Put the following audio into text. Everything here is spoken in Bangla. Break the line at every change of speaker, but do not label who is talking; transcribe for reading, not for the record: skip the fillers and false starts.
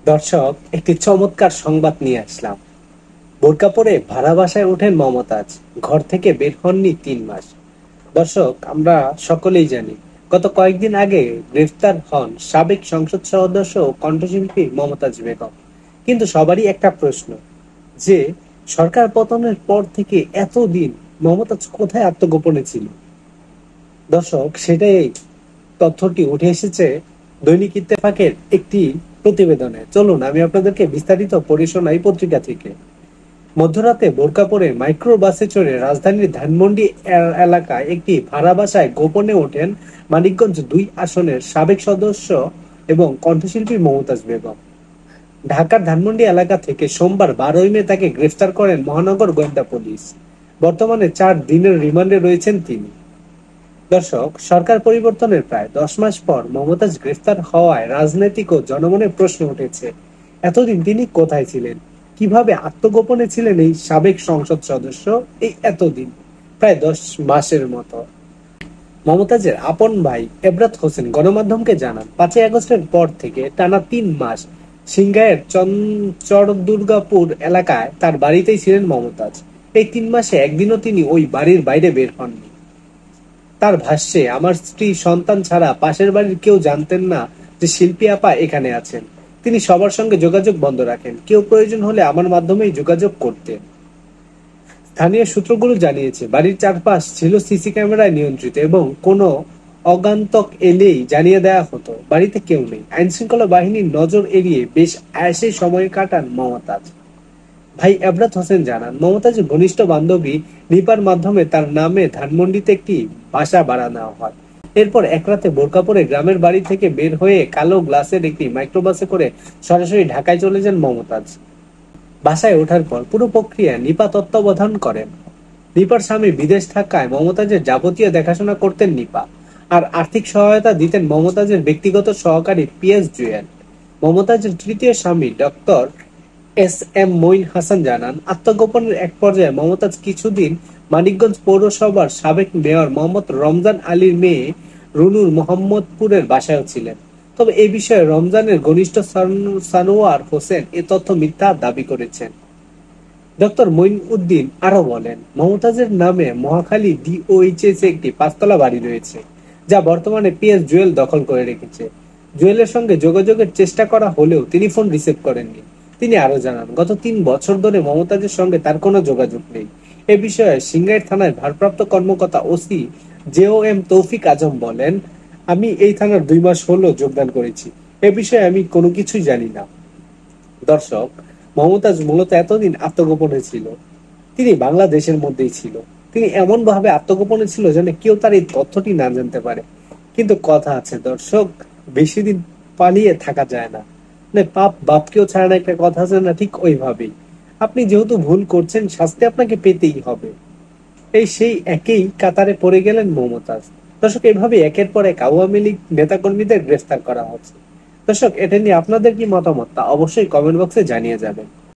দর্শক, একটি চমৎকার সংবাদ নিয়ে আসলাম। বোরকা পরে ভাড়া বাসায় ওঠেন মমতাজ। ঘর থেকে বের হননি ৩ মাস। দর্শক, আমরা সকলেই জানি গত কয়েকদিন আগে গ্রেফতার হন সাবেক সংসদ সদস্য ও কণ্ঠশিল্পী মমতাজ বেগম। কিন্তু সবারই একটা প্রশ্ন, যে সরকার পতনের পর থেকে এতদিন মমতাজ কোথায় আত্মগোপনে ছিল। দর্শক, সেটাই তথ্যটি উঠে এসেছে দৈনিক ইত্তেফাকের একটি প্রতিবেদনে। চলুন আমি আপনাদেরকে বিস্তারিত পড়ে শোনাই পত্রিকা থেকে। মধ্যরাতে বোরকা পরে মাইক্রো বাসে চড়ে রাজধানীর ধানমন্ডি এলাকায় একটি ভাড়া বাসায় গোপনে ওঠেন মানিকগঞ্জ ২ আসনের সাবেক সদস্য এবং কণ্ঠশিল্পী মমতাজ বেগম। ঢাকার ধানমন্ডি এলাকা থেকে সোমবার ১২ই মে তাকে গ্রেফতার করেন মহানগর গোয়েন্দা পুলিশ। বর্তমানে ৪ দিনের রিমান্ডে রয়েছেন তিনি। দর্শক, সরকার পরিবর্তনের প্রায় ১০ মাস পর মমতাজ গ্রেফতার হওয়ায় রাজনৈতিক ও জনমনে প্রশ্ন উঠেছে, এতদিন তিনি কোথায় ছিলেন, কিভাবে আত্মগোপনে ছিলেন এই সাবেক সংসদ সদস্য এই এতদিন, প্রায় ১০ মাসের মতো। মমতাজের আপন ভাই এবরাত হোসেন গণমাধ্যমকে জানান, ৫ই আগস্টের পর থেকে টানা ৩ মাস সিংগাইয়ের চরদুর্গাপুর এলাকায় তার বাড়িতেই ছিলেন মমতাজ। এই ৩ মাসে একদিনও তিনি ওই বাড়ির বাইরে বের হননি। তার ভাষ্যে, আমার স্ত্রী সন্তান ছাড়া পাশের বাড়ির কেউ জানতেন না যে শিল্পী আপা এখানে আছেন। তিনি সবার সঙ্গে যোগাযোগ বন্ধ রাখেন, কেউ প্রয়োজন হলে আমার মাধ্যমেই যোগাযোগ করতেন। স্থানীয় সূত্রগুলো জানিয়েছে, বাড়ির চারপাশ ছিল সিসি ক্যামেরায় নিয়ন্ত্রিত এবং কোনো অগান্তক এলেই জানিয়ে দেওয়া হতো বাড়িতে কেউ নেই। আইন শৃঙ্খলা বাহিনীর নজর এড়িয়ে বেশ আয়াসে সময় কাটান মমতাজ। ভাই এবরাত হোসেন জানান, মমতাজের ঘনিষ্ঠ বান্ধবী নিপার মাধ্যমে তার নামে ধানমন্ডিতে একটি বাসা ভাড়া নেওয়া হয়। এরপর এক রাতে বোরকা পরে গ্রামের বাড়ি থেকে বের হয়ে কালো গ্লাসের একটি মাইক্রোবাসে করে সরাসরি ঢাকায় চলে যান মমতাজ। বাসায় ওঠার পর পুরো প্রক্রিয়া নিপা তত্ত্বাবধান করেন। নিপার স্বামী বিদেশ থাকায় মমতাজের যাবতীয় দেখাশোনা করতেন নিপা, আর আর্থিক সহায়তা দিতেন মমতাজের ব্যক্তিগত সহকারী পিএস জুয়েল। মমতাজের তৃতীয় স্বামী ডক্টর এস.এম. মঈন হাসান জানান, আত্মগোপনের এক পর্যায়ে মমতাজ কিছুদিন মানিকগঞ্জ পৌরসভার সাবেক মেয়র মোহাম্মদ রমজান আলীর মেয়ে রুনুর মোহাম্মদপুরের বাসায়ও ছিলেন। তবে এ বিষয়ে রমজানের ঘনিষ্ঠ সানোয়ার হোসেন এ তথ্য মিথ্যা দাবি করেছেন। ডক্টর মঈন উদ্দিন আরো বলেন, মমতাজের নামে মহাখালী ডিওএইচএস একটি ৫ তলা বাড়ি রয়েছে, যা বর্তমানে পিএস জুয়েল দখল করে রেখেছে। জুয়েলের সঙ্গে যোগাযোগের চেষ্টা করা হলেও তিনি ফোন রিসিভ করেননি। তিনি আরো জানান, গত ৩ বছর ধরে মমতাজের সঙ্গে তার কোনো যোগাযোগ নেই। এ বিষয়ে সিংগাইর থানার ভারপ্রাপ্ত কর্মকর্তা ওসি জেওএম তৌফিক আজম বলেন, আমি এই থানার ২ মাস হলো যোগদান করেছি, এ বিষয়ে আমি কোনো কিছুই জানি না। দর্শক, মমতাজ মূলত এতদিন আত্মগোপনে ছিল। তিনি বাংলাদেশের মধ্যেই ছিল। তিনি এমন ভাবে আত্মগোপনে ছিল যেন কেউ তার এই তথ্যটি না জানতে পারে। কিন্তু কথা আছে দর্শক, বেশি দিন পালিয়ে থাকা যায় না। মানে পাপ বাপকেও ছাড়া না, একটা কথা আছে না, ঠিক ওইভাবেই আপনি যেহেতু ভুল করছেন, শাস্তি আপনাকে পেতেই হবে। এই সেই একই কাতারে পড়ে গেলেন মমতাজ। দর্শক, এভাবে একের পর এক আওয়ামী লীগ নেতাকর্মীদের গ্রেফতার করা হচ্ছে। দর্শক, এটা নিয়ে আপনাদের কি মতামত তা অবশ্যই কমেন্ট বক্সে জানিয়ে যাবেন।